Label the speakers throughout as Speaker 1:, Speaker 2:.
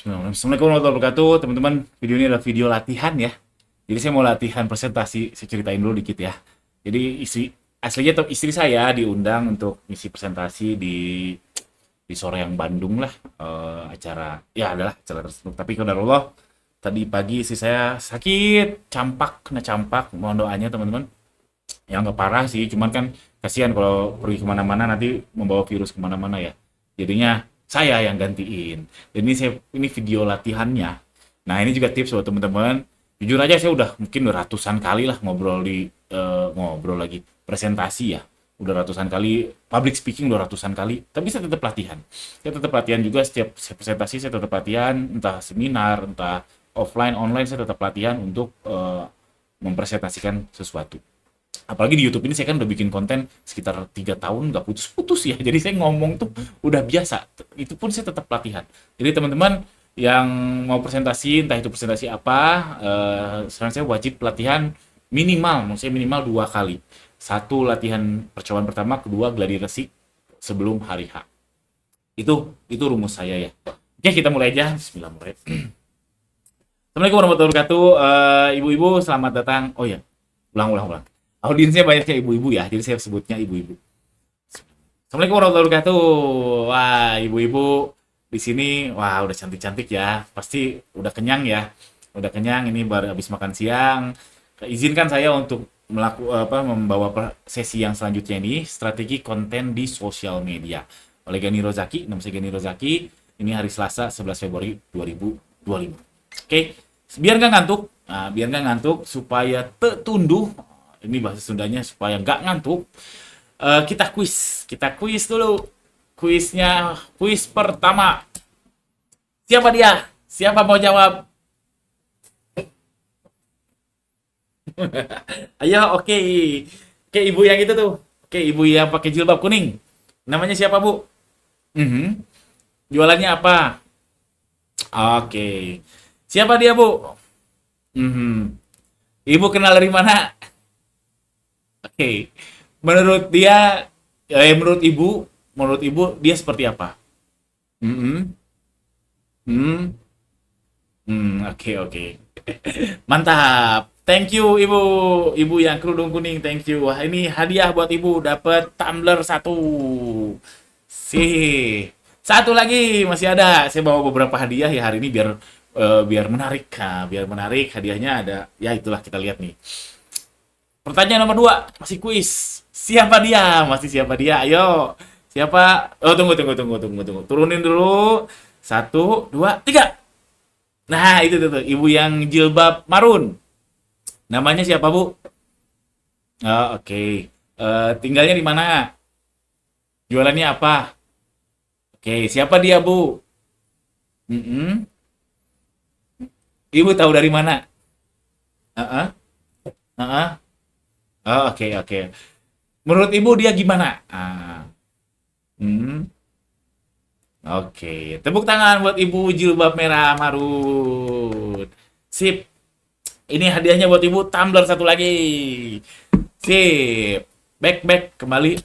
Speaker 1: Assalamualaikum warahmatullahi wabarakatuh, teman-teman. Video ini adalah video latihan ya. Jadi saya mau latihan presentasi. Saya ceritain dulu dikit ya. Jadi aslinya tuh istri saya diundang untuk ngisi presentasi di sore yang Bandung lah, acara ya adalah acara tersebut. Tapi Allah tadi pagi istri saya sakit, campak, kena campak. Mohon doanya teman-teman. Ya nggak parah sih, cuman kan kasihan kalau pergi kemana-mana nanti membawa virus kemana-mana ya. Jadinya saya yang gantiin. Dan ini video latihannya. Nah ini juga tips buat teman-teman. Jujur aja saya udah mungkin ratusan kali lah ngobrol lagi presentasi ya. Udah ratusan kali public speaking, udah ratusan kali. Tapi saya tetap latihan. Saya tetap latihan juga setiap presentasi, saya tetap latihan, entah seminar, entah offline, online, saya tetap latihan untuk mempresentasikan sesuatu. Apalagi di YouTube ini saya kan udah bikin konten sekitar 3 tahun nggak putus-putus ya. Jadi saya ngomong tuh udah biasa. Itu pun saya tetap latihan. Jadi teman-teman yang mau presentasi, entah itu presentasi apa, sekarang saya wajib latihan minimal, maksudnya minimal 2 kali. Satu latihan percobaan pertama, kedua gladi resik sebelum hari H. Itu rumus saya ya. Oke, kita mulai aja. Bismillahirrahmanirrahim. Assalamualaikum warahmatullahi wabarakatuh. Ibu-ibu selamat datang. Oh ya, ulang. Audiensnya banyaknya ibu-ibu ya, jadi saya sebutnya ibu-ibu. Assalamualaikum warahmatullahi wabarakatuh. Wah, ibu-ibu di sini, wah udah cantik-cantik ya. Pasti udah kenyang ya. Udah kenyang, ini baru habis makan siang. Izinkan saya untuk membawa sesi yang selanjutnya ini, strategi konten di sosial media. Oleh Gani Rozaki, nama saya Gani Rozaki. Ini hari Selasa 11 Februari 2025. Oke, biar nggak ngantuk, supaya tertunduh. Ini bahasa Sundanya supaya nggak ngantuk. Kita kuis dulu. Kuis pertama. Siapa dia? Siapa mau jawab? Ayo, oke. Oke, ibu yang itu tuh. Oke, ibu yang pakai jilbab kuning. Namanya siapa, Bu? Mhm. Jualannya apa? Oke. Siapa dia, Bu? Mhm. Ibu kenal dari mana? Oke. Menurut dia, menurut ibu dia seperti apa? Mhm. Hmm. Oke. Mantap. Thank you Ibu. Ibu yang kerudung kuning, thank you. Wah, ini hadiah buat Ibu dapat tumbler satu. Sih. Satu lagi masih ada. Saya bawa beberapa hadiah ya hari ini biar menarik. Nah, biar menarik hadiahnya ada. Ya itulah kita lihat nih. Pertanyaan nomor 2, masih kuis. Siapa dia? Masih siapa dia? Ayo. Siapa? Oh, tunggu. Turunin dulu. Satu, dua, tiga. Nah, itu tuh. Ibu yang jilbab marun. Namanya siapa, Bu? Oh, oke. Tinggalnya di mana? Jualannya apa? Oke, siapa dia, Bu? Mm-mm. Ibu tahu dari mana? Heeh. Heeh. Oh, oke. Menurut Ibu dia gimana? Hmm. Oke, tepuk tangan buat Ibu jilbab merah marun. Sip. Ini hadiahnya buat Ibu tumbler satu lagi. Sip. Back kembali.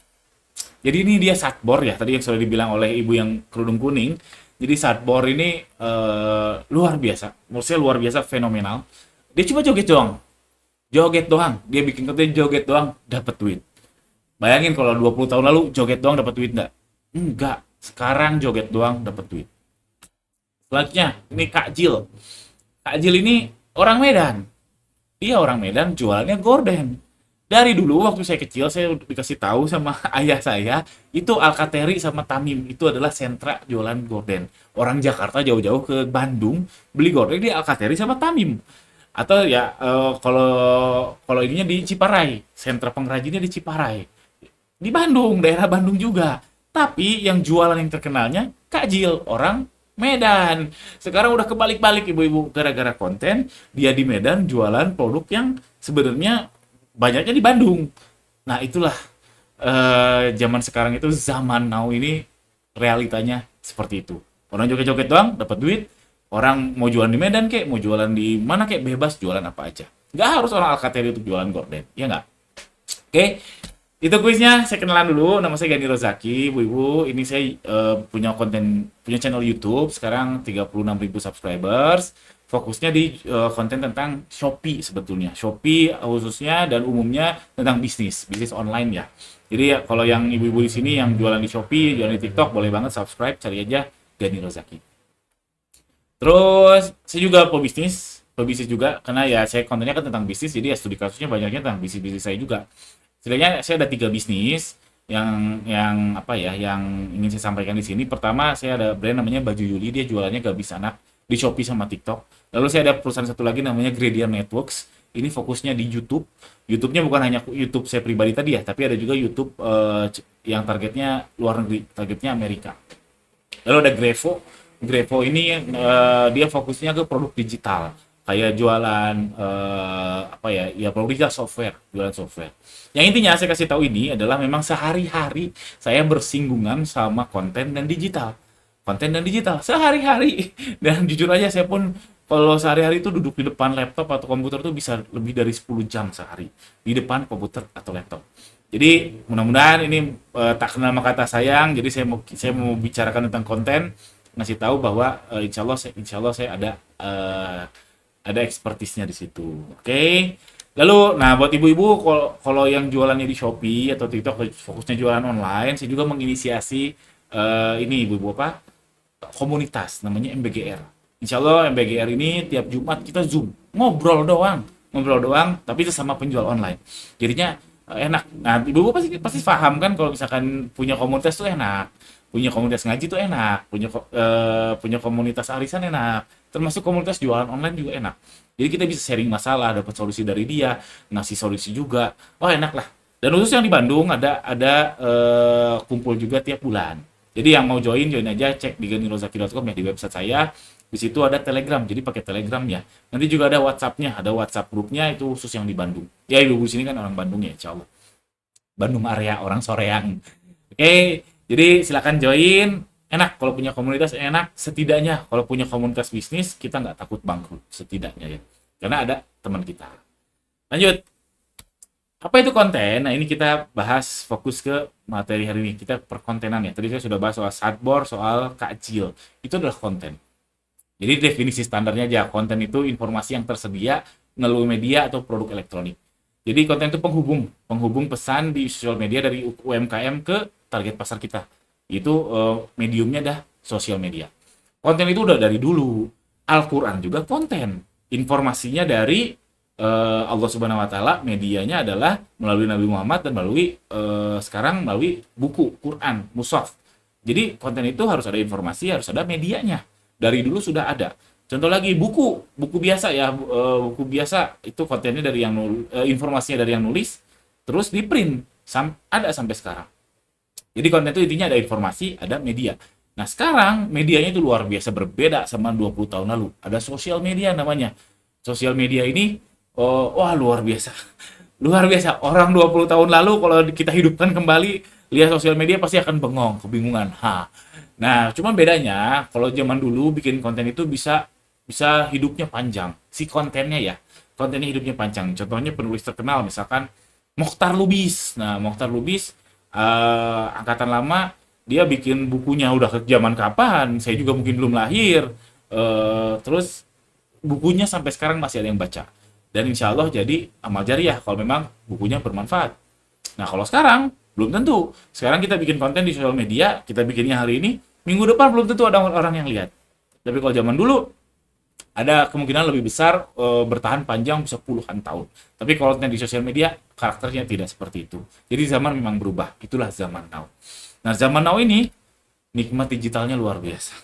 Speaker 1: Jadi ini dia satbor ya, tadi yang sudah dibilang oleh Ibu yang kerudung kuning. Jadi satbor ini luar biasa. Menurut saya luar biasa, fenomenal. Dia cuma joget doang. Joget doang. Dia bikin konten joget doang dapat duit. Bayangin kalau 20 tahun lalu joget doang dapat duit enggak? Enggak. Sekarang joget doang dapat duit. Selanjutnya, ini Kak Jil. Kak Jil ini orang Medan. Dia orang Medan, jualannya gorden. Dari dulu waktu saya kecil saya dikasih tahu sama ayah saya, itu Alkateri sama Tamim itu adalah sentra jualan gorden. Orang Jakarta jauh-jauh ke Bandung beli gorden di Alkateri sama Tamim. Atau ya kalau kalau ininya di Ciparai, sentra pengrajinnya di Ciparai. Di Bandung, daerah Bandung juga. Tapi yang jualan yang terkenalnya Kak Jil, orang Medan. Sekarang udah kebalik-balik ibu-ibu gara-gara konten dia di Medan jualan produk yang sebenarnya banyaknya di Bandung. Nah, itulah zaman sekarang itu zaman now ini realitanya seperti itu. Orang joget-joget doang dapat duit. Orang mau jualan di Medan kek, mau jualan di mana kek bebas jualan apa aja. Nggak harus orang Alkatiri untuk jualan gorden, ya nggak? Oke. Itu kuisnya, saya kenalan dulu. Nama saya Gani Rozaki, ibu-ibu. Ini saya punya channel YouTube. Sekarang 36.000 subscribers. Fokusnya di konten tentang Shopee sebetulnya. Shopee khususnya dan umumnya tentang bisnis online ya. Jadi ya, kalau yang ibu-ibu di sini yang jualan di Shopee, jualan di TikTok, boleh banget subscribe, cari aja Gani Rozaki. Terus saya juga pebisnis juga karena ya saya kontennya kan tentang bisnis, jadi ya studi kasusnya banyaknya tentang bisnis saya juga. Setidaknya saya ada 3 bisnis yang apa ya, yang ingin saya sampaikan di sini. Pertama, saya ada brand namanya Baju Yuli, dia jualannya gamis anak di Shopee sama TikTok. Lalu saya ada perusahaan satu lagi namanya Gradient Networks. Ini fokusnya di YouTube. YouTube-nya bukan hanya YouTube saya pribadi tadi ya, tapi ada juga YouTube yang targetnya luar negeri, targetnya Amerika. Lalu ada Grevo. Grevo ini dia fokusnya ke produk digital, kayak jualan apa ya, ya produk digital software, jualan software. Yang intinya saya kasih tahu ini adalah memang sehari-hari saya bersinggungan sama konten dan digital sehari-hari. Dan jujur aja saya pun kalau sehari-hari itu duduk di depan laptop atau komputer tuh bisa lebih dari 10 jam sehari di depan komputer atau laptop. Jadi mudah-mudahan ini tak kenal maka kata sayang. Jadi saya mau bicarakan tentang konten, ngasih tahu bahwa insya Allah saya ada expertise-nya di situ. Oke. Lalu, nah buat ibu-ibu kalau yang jualannya di Shopee atau TikTok fokusnya jualan online, saya juga menginisiasi ini ibu-ibu apa? Komunitas namanya MBGR. Insya Allah MBGR ini tiap Jumat kita Zoom, ngobrol doang, tapi sesama penjual online. Jadinya enak. Nah, ibu-ibu pasti pasti paham kan kalau misalkan punya komunitas tuh enak, punya komunitas ngaji tuh enak, punya komunitas arisan enak, termasuk komunitas jualan online juga enak. Jadi kita bisa sharing masalah, dapat solusi dari dia, ngasih solusi juga. Wah, enak lah. Dan khusus yang di Bandung ada kumpul juga tiap bulan. Jadi yang mau join aja, cek di ganirozaki.com ya, di website saya. Di situ ada Telegram, jadi pakai Telegram ya. Nanti juga ada WhatsApp-nya, ada WhatsApp grupnya itu khusus yang di Bandung. Ya ibu di sini kan orang Bandung ya, insya Allah. Bandung area, orang Soreang. Oke, jadi silakan join. Enak kalau punya komunitas, enak. Setidaknya kalau punya komunitas bisnis, kita nggak takut bangkrut, setidaknya ya. Karena ada teman kita. Lanjut. Apa itu konten? Nah, ini kita bahas fokus ke materi hari ini. Kita perkontenan ya. Tadi saya sudah bahas soal sadbor, soal takjil. Itu adalah konten. Jadi definisi standarnya aja, konten itu informasi yang tersedia melalui media atau produk elektronik. Jadi konten itu penghubung pesan di sosial media dari UMKM ke target pasar kita. Itu mediumnya dah sosial media. Konten itu udah dari dulu. Al-Quran juga konten. Informasinya dari Allah Subhanahu Wa Taala, medianya adalah melalui Nabi Muhammad dan sekarang melalui buku Quran, Mushaf. Jadi konten itu harus ada informasi, harus ada medianya. Dari dulu sudah ada. Contoh lagi buku biasa ya, buku biasa itu kontennya dari informasinya dari yang nulis, terus di print, ada sampai sekarang. Jadi konten itu intinya ada informasi, ada media. Nah sekarang medianya itu luar biasa berbeda sama 20 tahun lalu. Ada sosial media namanya. Sosial media ini, wah luar biasa. Luar biasa. Orang 20 tahun lalu kalau kita hidupkan kembali, lihat sosial media pasti akan bengong, kebingungan. Nah, cuma bedanya kalau zaman dulu bikin konten itu bisa bisa hidupnya panjang. Si kontennya ya, kontennya hidupnya panjang. Contohnya penulis terkenal misalkan Mokhtar Lubis. Nah, Mokhtar Lubis angkatan lama, dia bikin bukunya udah ke zaman kapan? Saya juga mungkin belum lahir. Terus bukunya sampai sekarang masih ada yang baca. Dan insya Allah jadi amal jariah kalau memang bukunya bermanfaat. Nah, kalau sekarang belum tentu. Sekarang kita bikin konten di sosial media, kita bikinnya hari ini, minggu depan belum tentu ada orang yang lihat. Tapi kalau zaman dulu ada kemungkinan lebih besar bertahan panjang bisa puluhan tahun. Tapi kalau konten di sosial media karakternya tidak seperti itu. Jadi zaman memang berubah. Itulah zaman now. Nah, zaman now ini nikmat digitalnya luar biasa.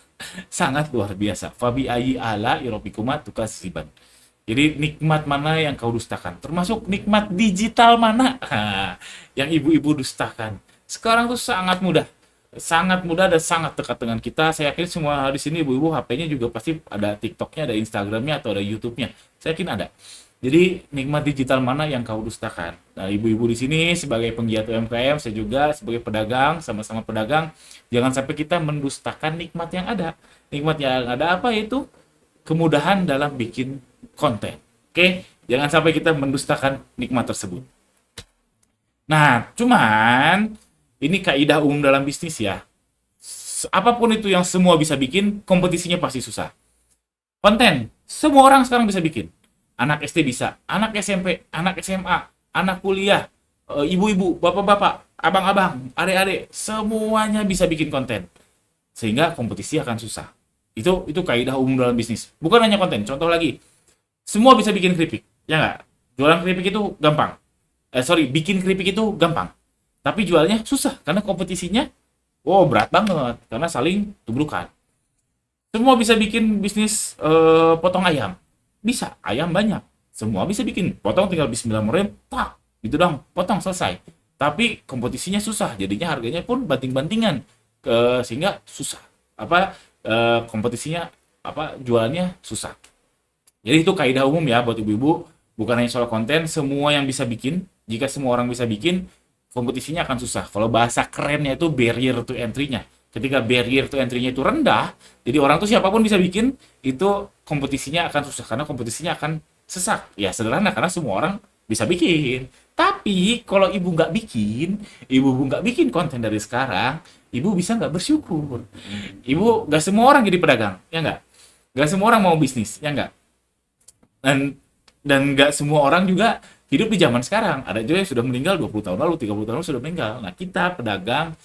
Speaker 1: Sangat luar biasa. Fabi ayyi ala irobikuma tukasiban. Jadi nikmat mana yang kau dustakan? Termasuk nikmat digital mana yang ibu-ibu dustakan? Sekarang tuh sangat mudah dan sangat dekat dengan kita. Saya yakin semua di sini ibu-ibu HP-nya juga pasti ada TikTok-nya, ada Instagram-nya atau ada YouTube-nya. Saya yakin ada. Jadi nikmat digital mana yang kau dustakan? Nah, ibu-ibu di sini sebagai penggiat UMKM, saya juga sebagai pedagang, sama-sama pedagang, jangan sampai kita mendustakan nikmat yang ada. Nikmat yang ada apa itu? Kemudahan dalam bikin konten. Oke, jangan sampai kita mendustakan nikmat tersebut. Nah, cuman ini kaidah umum dalam bisnis ya. Apapun itu yang semua bisa bikin, kompetisinya pasti susah. Konten, semua orang sekarang bisa bikin. Anak SD bisa, anak SMP, anak SMA, anak kuliah, ibu-ibu, bapak-bapak, abang-abang, adik-adik, semuanya bisa bikin konten. Sehingga kompetisi akan susah. Itu kaidah umum dalam bisnis. Bukan hanya konten. Contoh lagi, semua bisa bikin keripik, ya nggak? Jualan keripik itu gampang. Bikin keripik itu gampang. Tapi jualnya susah karena kompetisinya, wow, berat banget karena saling tubrukan. Semua bisa bikin bisnis potong ayam. Bisa, ayam banyak. Semua bisa bikin. Potong tinggal Bismillahirrahmanirrahim, tak, gitu dong, potong selesai. Tapi kompetisinya susah, jadinya harganya pun banting-bantingan, sehingga susah. Kompetisinya jualannya susah. Jadi itu kaidah umum ya buat ibu-ibu, bukan hanya soal konten, semua yang bisa bikin. Jika semua orang bisa bikin, kompetisinya akan susah. Kalau bahasa kerennya itu barrier to entry-nya. Ketika barrier to entry-nya itu rendah, jadi orang tuh siapapun bisa bikin, itu kompetisinya akan susah karena kompetisinya akan sesak. Ya sederhana karena semua orang bisa bikin. Tapi kalau ibu nggak bikin konten dari sekarang, ibu bisa nggak bersyukur. Ibu nggak semua orang jadi pedagang, ya nggak? Nggak semua orang mau bisnis, ya nggak? Dan nggak semua orang juga hidup di zaman sekarang. Ada juga yang sudah meninggal 20 tahun lalu, 30 tahun lalu sudah meninggal. Nah, kita pedagang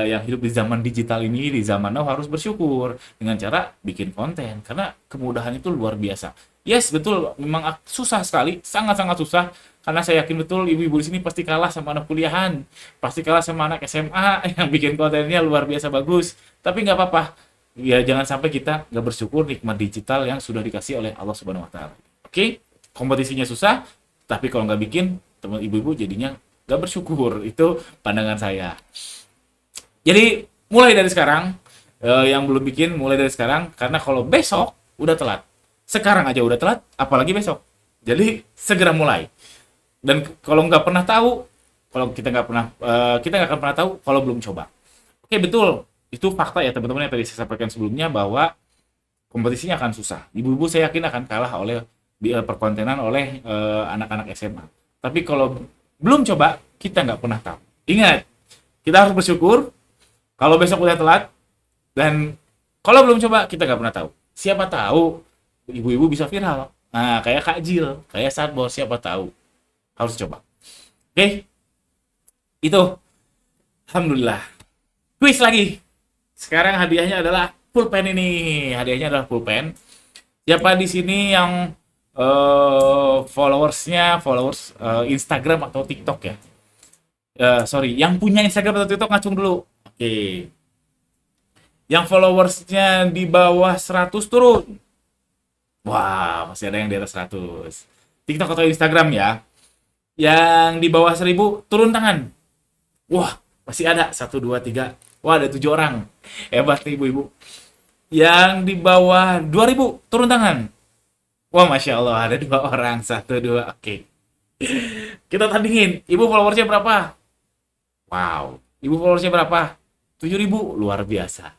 Speaker 1: yang hidup di zaman digital ini, di zaman now harus bersyukur dengan cara bikin konten. Karena kemudahan itu luar biasa. Yes, betul. Memang susah sekali, sangat-sangat susah. Karena saya yakin betul ibu-ibu di sini pasti kalah sama anak kuliahan, pasti kalah sama anak SMA yang bikin kontennya luar biasa bagus. Tapi nggak apa-apa. Ya jangan sampai kita nggak bersyukur nikmat digital yang sudah dikasih oleh Allah Subhanahu Wa Taala. Oke, kompetisinya susah, tapi kalau nggak bikin, teman ibu-ibu jadinya nggak bersyukur. Itu pandangan saya. Jadi mulai dari sekarang, yang belum bikin mulai dari sekarang, karena kalau besok udah telat. Sekarang aja udah telat, apalagi besok. Jadi segera mulai. Dan kalau nggak pernah tahu, kalau kita nggak akan pernah tahu kalau belum coba. Oke, betul. Itu fakta ya teman-teman yang tadi saya sampaikan sebelumnya bahwa kompetisinya akan susah. Ibu-ibu saya yakin akan kalah oleh perkontenan oleh anak-anak SMA. Tapi kalau belum coba, kita nggak pernah tahu. Ingat, kita harus bersyukur kalau besok udah telat, dan kalau belum coba, kita nggak pernah tahu. Siapa tahu ibu-ibu bisa viral. Nah, kayak Kak Jil, kayak Sadbor, siapa tahu. Harus coba. Oke, itu. Alhamdulillah. Quiz lagi. Sekarang hadiahnya adalah pulpen ini. Hadiahnya adalah pulpen. Siapa di sini yang followers Instagram atau TikTok ya? Yang punya Instagram atau TikTok ngacung dulu. Oke. Yang followersnya di bawah 100 turun. Wah, masih ada yang di atas 100. TikTok atau Instagram ya. Yang di bawah 1000 turun tangan. Wah, masih ada 1, 2, 3. Wah, ada 7 orang. Hebat nih ibu-ibu. Yang di bawah 2000 turun tangan. Wah, Masya Allah, ada 2 orang. 1, 2, oke. Kita tandingin. Ibu followersnya berapa? Wow. Ibu followersnya berapa? 7.000. Luar biasa.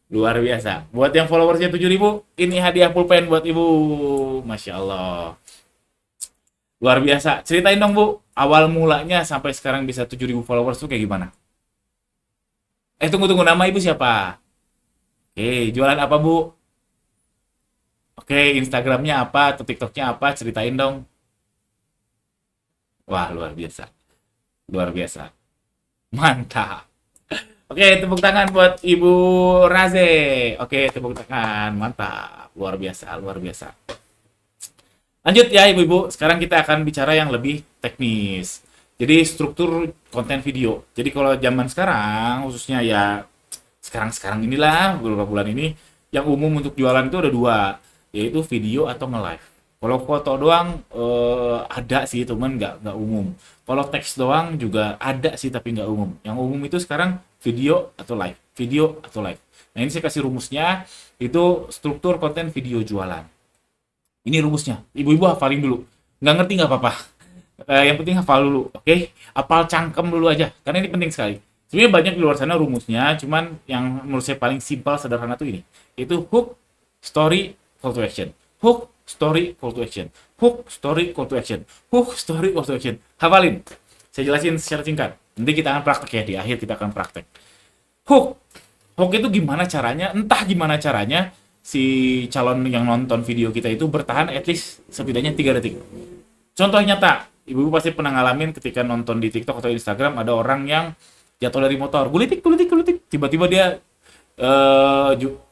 Speaker 1: Luar biasa. Buat yang followersnya 7.000, ini hadiah pulpen buat ibu. Masya Allah. Luar biasa. Ceritain dong, Bu. Awal mulanya sampai sekarang bisa 7.000 followers tuh kayak gimana? Tunggu-tunggu. Nama ibu siapa? Oke, jualan apa, Bu? Oke, Instagramnya apa? Atau TikToknya apa? Ceritain dong. Wah, luar biasa. Luar biasa. Mantap. Oke, tepuk tangan buat Ibu Raze. Oke, tepuk tangan. Mantap. Luar biasa, luar biasa. Lanjut ya ibu-ibu, sekarang kita akan bicara yang lebih teknis. Jadi struktur konten video. Jadi kalau zaman sekarang, khususnya ya sekarang-sekarang inilah, beberapa bulan ini, yang umum untuk jualan itu ada dua, yaitu video atau nge-live. Kalau foto doang ada sih, teman nggak umum. Kalau teks doang juga ada sih, tapi nggak umum. Yang umum itu sekarang video atau live, video atau live. Nah ini saya kasih rumusnya, itu struktur konten video jualan. Ini rumusnya, ibu-ibu hafalin dulu. Nggak ngerti nggak apa-apa. Yang penting hafal dulu, oke? Hafal cangkem dulu aja, karena ini penting sekali. Sebenarnya banyak di luar sana rumusnya, cuman yang menurut saya paling simpel, sederhana tuh ini. Itu hook, story, call to action. Hook, story, call to action. Hook, story, call to action. Hook, story, call to action. Hafalin. Saya jelasin secara singkat. Nanti kita akan praktek ya, di akhir kita akan praktek. Hook. Hook itu gimana caranya? Entah gimana caranya si calon yang nonton video kita itu bertahan at least setidaknya 3 detik. Contoh nyata, ibu-ibu pasti pernah ngalamin ketika nonton di TikTok atau Instagram ada orang yang jatuh dari motor, gulitik, gulitik, gulitik. Tiba-tiba dia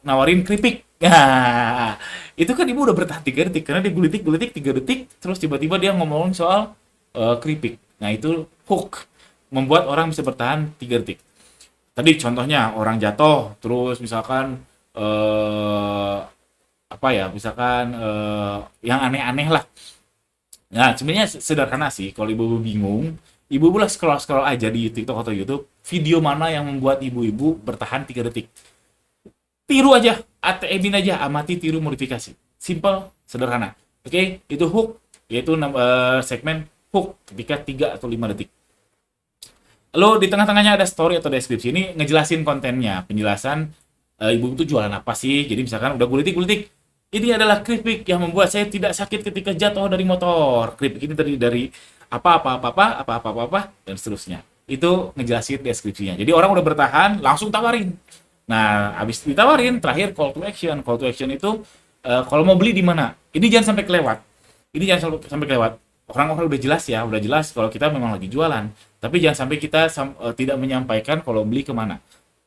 Speaker 1: nawarin keripik. Nah, itu kan ibu udah bertahan 3 detik karena dia gulitik, gulitik 3 detik, terus tiba-tiba dia ngomongin soal keripik. Nah, itu hook. Membuat orang bisa bertahan 3 detik. Tadi contohnya orang jatuh, terus misalkan apa ya, misalkan yang aneh-aneh lah. Nah, sebenarnya sederhana sih. Kalau ibu-ibu bingung, ibu-ibu lah scroll-scroll aja di TikTok atau YouTube, video mana yang membuat ibu-ibu bertahan 3 detik. Tiru aja, ATM-in aja, amati, tiru, modifikasi. Simple, sederhana. Oke, itu hook, yaitu segmen hook ketika 3 atau 5 detik. Lalu di tengah-tengahnya ada story atau deskripsi. Ini ngejelasin kontennya, penjelasan ibu itu jualan apa sih. Jadi misalkan udah gulitik-gulitik, ini adalah keripik yang membuat saya tidak sakit ketika jatuh dari motor. Keripik ini terdiri dari apa, dan seterusnya. Itu ngejelasin deskripsinya. Jadi orang udah bertahan, langsung tawarin. Nah, habis ditawarin, terakhir call to action. Call to action itu kalau mau beli di mana? Ini jangan sampai kelewat. Ini jangan sampai kelewat. Orang-orang udah jelas ya, udah jelas kalau kita memang lagi jualan. Tapi jangan sampai kita tidak menyampaikan kalau beli kemana.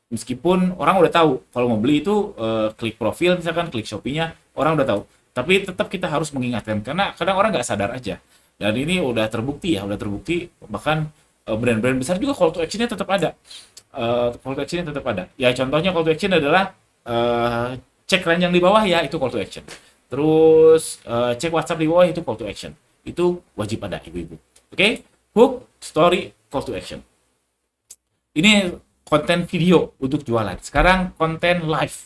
Speaker 1: Meskipun orang udah tahu kalau mau beli itu klik profil misalkan, klik Shopee-nya, orang udah tahu. Tapi tetap kita harus mengingatkan karena kadang orang nggak sadar aja. Dan ini udah terbukti ya, udah terbukti bahkan brand-brand besar juga call to action-nya tetap ada. Call to action-nya tetap ada. Ya contohnya call to action adalah cek ranjang di bawah ya, itu call to action. Terus cek WhatsApp di bawah itu call to action. Itu wajib ada ibu-ibu. Oke? Hook, story, call to action. Ini konten video untuk jualan. Sekarang konten live.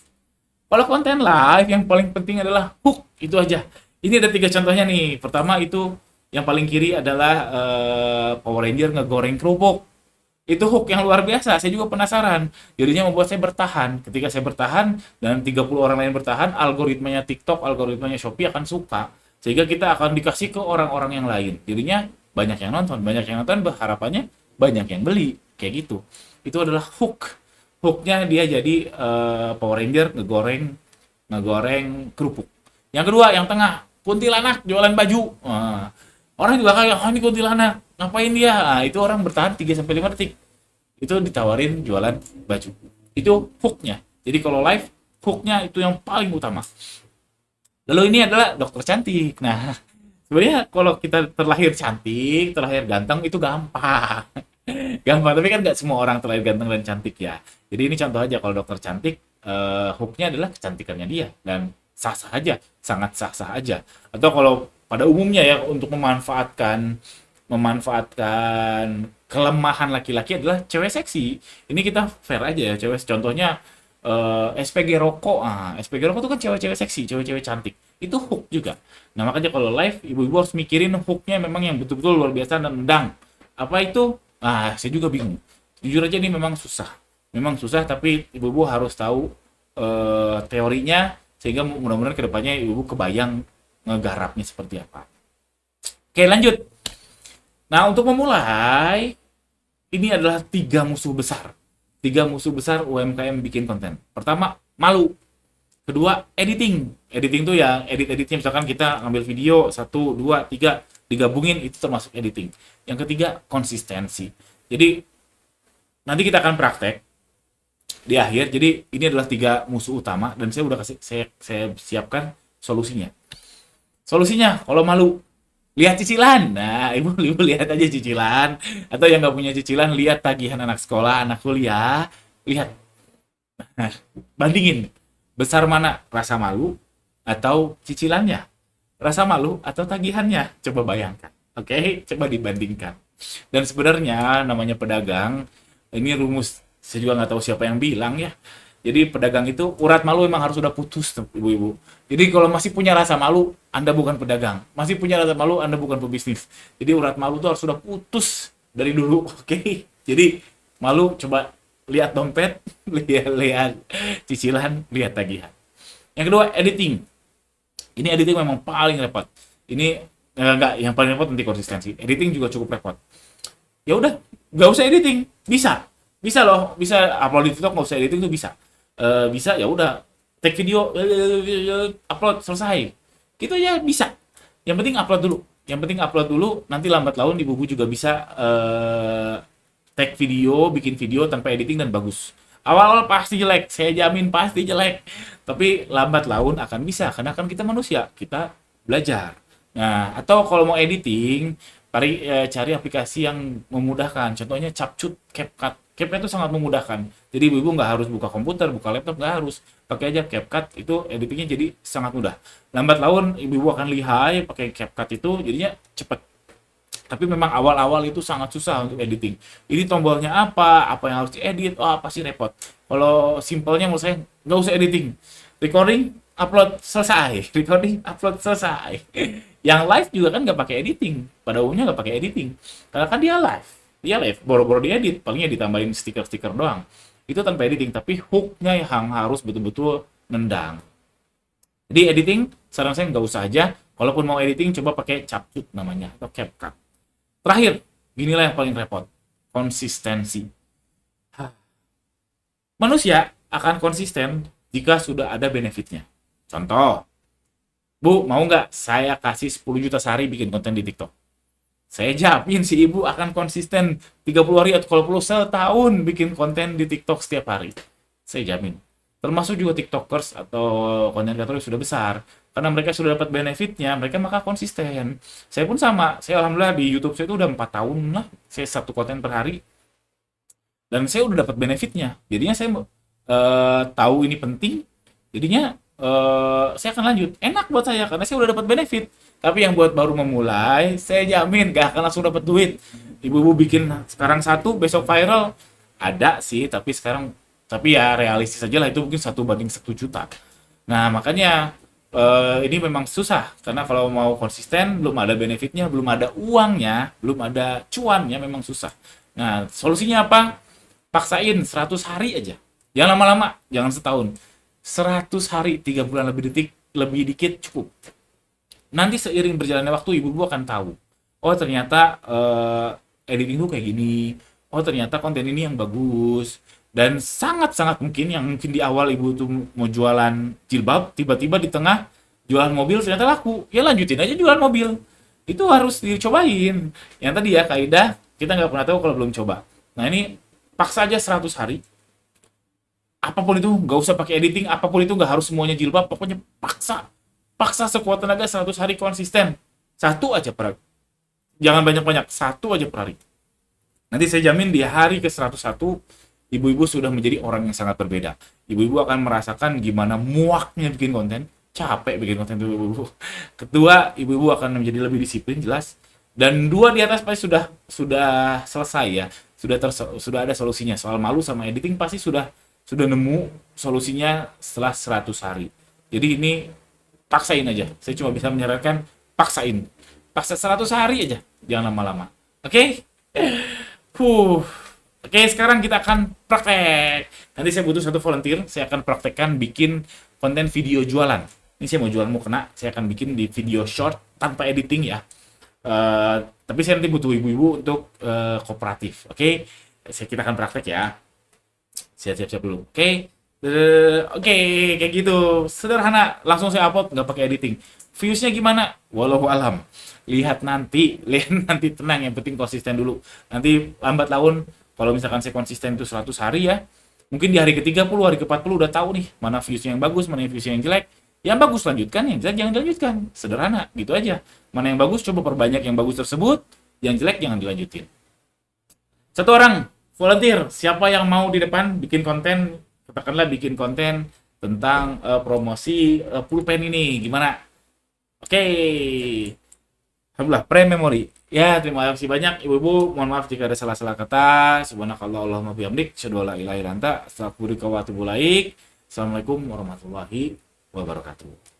Speaker 1: Kalau konten live yang paling penting adalah hook, itu aja. Ini ada 3 contohnya nih. Pertama itu yang paling kiri adalah Power Ranger ngegoreng kerupuk. Itu hook yang luar biasa. Saya juga penasaran. Jadinya membuat saya bertahan. Ketika saya bertahan dan 30 orang lain bertahan, algoritmanya TikTok, algoritmanya Shopee akan suka. Sehingga kita akan dikasih ke orang-orang yang lain. Jadinya banyak yang nonton, harapannya banyak yang beli. Kayak gitu. Itu adalah hook. Hooknya dia jadi Power Ranger ngegoreng kerupuk. Yang kedua, yang tengah, kuntilanak jualan baju. Orang juga kayak, ini kuntilanak, ngapain dia? Nah, itu orang bertahan 3-5 detik. Itu ditawarin jualan baju. Itu hooknya. Jadi kalau live, hooknya itu yang paling utama. Lalu ini adalah dokter cantik. Nah, sebenarnya kalau kita terlahir cantik, terlahir ganteng, itu gampang. Gampang, tapi kan nggak semua orang terlahir ganteng dan cantik ya. Jadi ini contoh aja kalau dokter cantik, hooknya adalah kecantikannya dia. Dan sah-sah aja, sangat sah-sah aja. Atau kalau pada umumnya ya, untuk memanfaatkan kelemahan laki-laki adalah cewek seksi. Ini kita fair aja ya, cewek contohnya SPG rokok. SPG rokok itu kan cewek-cewek seksi, cewek-cewek cantik. Itu hook juga. Nah, makanya kalau live, ibu-ibu harus mikirin hooknya memang yang betul-betul luar biasa dan nendang. Apa itu? Saya juga bingung. Jujur aja ini memang susah. Memang susah, tapi ibu-ibu harus tahu teorinya, sehingga mudah-mudahan kedepannya ibu-ibu kebayang ngegarapnya seperti apa. Oke, lanjut. Nah, untuk memulai, ini adalah 3 musuh besar. 3 musuh besar UMKM bikin konten. Pertama, malu. Kedua, editing. Editing tuh ya, edit-editnya misalkan kita ngambil video 1, 2, 3, digabungin, itu termasuk editing. Yang ketiga, konsistensi. Jadi, nanti kita akan praktek di akhir. Jadi, ini adalah 3 musuh utama, dan saya udah saya siapkan solusinya. Solusinya, kalau malu, lihat cicilan. Nah, ibu lihat aja cicilan. Atau yang nggak punya cicilan, lihat tagihan anak sekolah, anak kuliah. Lihat. Nah, bandingin. Besar mana rasa malu atau cicilannya? Rasa malu atau tagihannya? Coba bayangkan. Oke, coba dibandingkan. Dan sebenarnya namanya pedagang, ini rumus, saya juga nggak tahu siapa yang bilang ya. Jadi pedagang itu urat malu memang harus sudah putus, ibu-ibu. Jadi kalau masih punya rasa malu, Anda bukan pedagang. Masih punya rasa malu, Anda bukan pebisnis. Jadi urat malu itu harus sudah putus dari dulu, oke? Jadi malu, coba lihat dompet, lihat cicilan, lihat tagihan. Yang kedua, editing. Ini editing memang paling repot. Ini enggak, yang paling repot nanti konsistensi. Editing juga cukup repot. ya udah, nggak usah editing, bisa, bisa loh, bisa upload di TikTok nggak usah editing tuh bisa. Bisa, ya udah, take video, upload, selesai, gitu ya bisa. Yang penting upload dulu, nanti lambat laun ibu juga bisa take video, bikin video tanpa editing dan bagus. Awal-awal pasti jelek, saya jamin pasti jelek. Tapi lambat laun akan bisa, karena kan kita manusia, kita belajar. Nah, atau kalau mau editing, cari aplikasi yang memudahkan. Contohnya Capcut, CapCut. CapCut itu sangat memudahkan. Jadi ibu-ibu nggak harus buka komputer, buka laptop, nggak harus. Pakai aja CapCut, itu editingnya jadi sangat mudah. Lambat laun ibu-ibu akan lihai pakai CapCut itu, jadinya cepet. Tapi memang awal-awal itu sangat susah untuk editing. Ini tombolnya apa yang harus diedit, oh pasti repot. Kalau simpelnya menurut saya nggak usah editing. Recording, upload, selesai. Recording, upload, selesai. Yang live juga kan nggak pakai editing. Pada umumnya nggak pakai editing. Karena kan dia live. Dia live, boro-boro diedit, palingnya ditambahin stiker-stiker doang. Itu tanpa editing, tapi hooknya yang harus betul-betul nendang. Jadi editing, saran saya nggak usah aja. Kalaupun mau editing, coba pakai Capcut namanya, atau CapCut. Terakhir, inilah yang paling repot. Konsistensi. Manusia akan konsisten jika sudah ada benefitnya. Contoh, Bu, mau nggak saya kasih 10 juta sehari bikin konten di TikTok? Saya jamin si ibu akan konsisten 30 hari atau kalau perlu setahun bikin konten di TikTok setiap hari. Saya jamin. Termasuk juga TikTokers atau konten kreator yang sudah besar. Karena mereka sudah dapat benefitnya, mereka maka konsisten. Saya pun sama. Saya alhamdulillah di YouTube saya itu udah 4 tahun lah. Saya satu konten per hari. Dan saya udah dapat benefitnya. Jadinya saya tahu ini penting. Jadinya saya akan lanjut. Enak buat saya karena saya udah dapat benefit. Tapi yang buat baru memulai, saya jamin gak akan langsung dapat duit. Ibu-ibu bikin sekarang satu, besok viral. Ada sih, tapi ya realistis aja lah, itu mungkin 1 banding 1 juta. Nah, makanya ini memang susah. Karena kalau mau konsisten, belum ada benefitnya, belum ada uangnya, belum ada cuannya, memang susah. Nah, solusinya apa? Paksain 100 hari aja. Jangan lama-lama, jangan setahun. 100 hari, 3 bulan lebih dikit cukup. Nanti seiring berjalannya waktu ibu-ibu akan tahu. Oh ternyata editing tuh kayak gini. Oh ternyata konten ini yang bagus. Dan sangat-sangat mungkin di awal ibu tuh mau jualan jilbab, tiba-tiba di tengah jualan mobil ternyata laku. Ya lanjutin aja jualan mobil. Itu harus dicobain. Yang tadi ya kaidah, kita nggak pernah tahu kalau belum coba. Nah ini paksa aja 100 hari. Apapun itu, nggak usah pakai editing, apapun itu nggak harus semuanya jilbab, pokoknya paksa. Paksa sekuat tenaga 100 hari konsisten. Satu aja per hari. Jangan banyak-banyak, satu aja per hari. Nanti saya jamin di hari ke-101, ibu-ibu sudah menjadi orang yang sangat berbeda. Ibu-ibu akan merasakan gimana muaknya bikin konten, capek bikin konten itu ibu-ibu. Kedua, ibu-ibu akan menjadi lebih disiplin, jelas. Dan dua di atas pasti sudah selesai ya. Sudah ada solusinya. Soal malu sama editing pasti sudah nemu solusinya setelah 100 hari. Jadi ini paksain aja. Saya cuma bisa menyarankan paksain. Paksa 100 hari aja. Jangan lama-lama. Oke? Oke, sekarang kita akan praktek. Nanti saya butuh satu volunteer. Saya akan praktekkan bikin konten video jualan. Ini saya mau jualan mukena. Saya akan bikin di video short tanpa editing ya. Tapi saya nanti butuh ibu-ibu untuk kooperatif. Oke? Kita akan praktek ya. Siap-siap dulu. Oke? Oke, kayak gitu. Sederhana, langsung saya upload, nggak pakai editing. Viewsnya gimana? Walau alam. Lihat nanti tenang, yang penting konsisten dulu. Nanti lambat laun, kalau misalkan saya konsisten itu 100 hari ya, mungkin di hari ke-30, hari ke-40 udah tahu nih, mana viewsnya yang bagus, mana viewsnya yang jelek. Yang bagus lanjutkan, yang jelek jangan dilanjutkan. Sederhana, gitu aja. Mana yang bagus, coba perbanyak yang bagus tersebut, yang jelek jangan dilanjutin. Satu orang, volunteer, siapa yang mau di depan bikin konten, katakanlah bikin konten tentang promosi pulpen ini, gimana? Oke, alhamdulillah, pre-memory. Ya, terima kasih banyak ibu-ibu. Mohon maaf jika ada salah-salah kata. Subhanakallah Allahumma bihamdik. Asyhadu an la ilaha illa anta, astaghfiruka wa atubu ilaik. Assalamualaikum warahmatullahi wabarakatuh.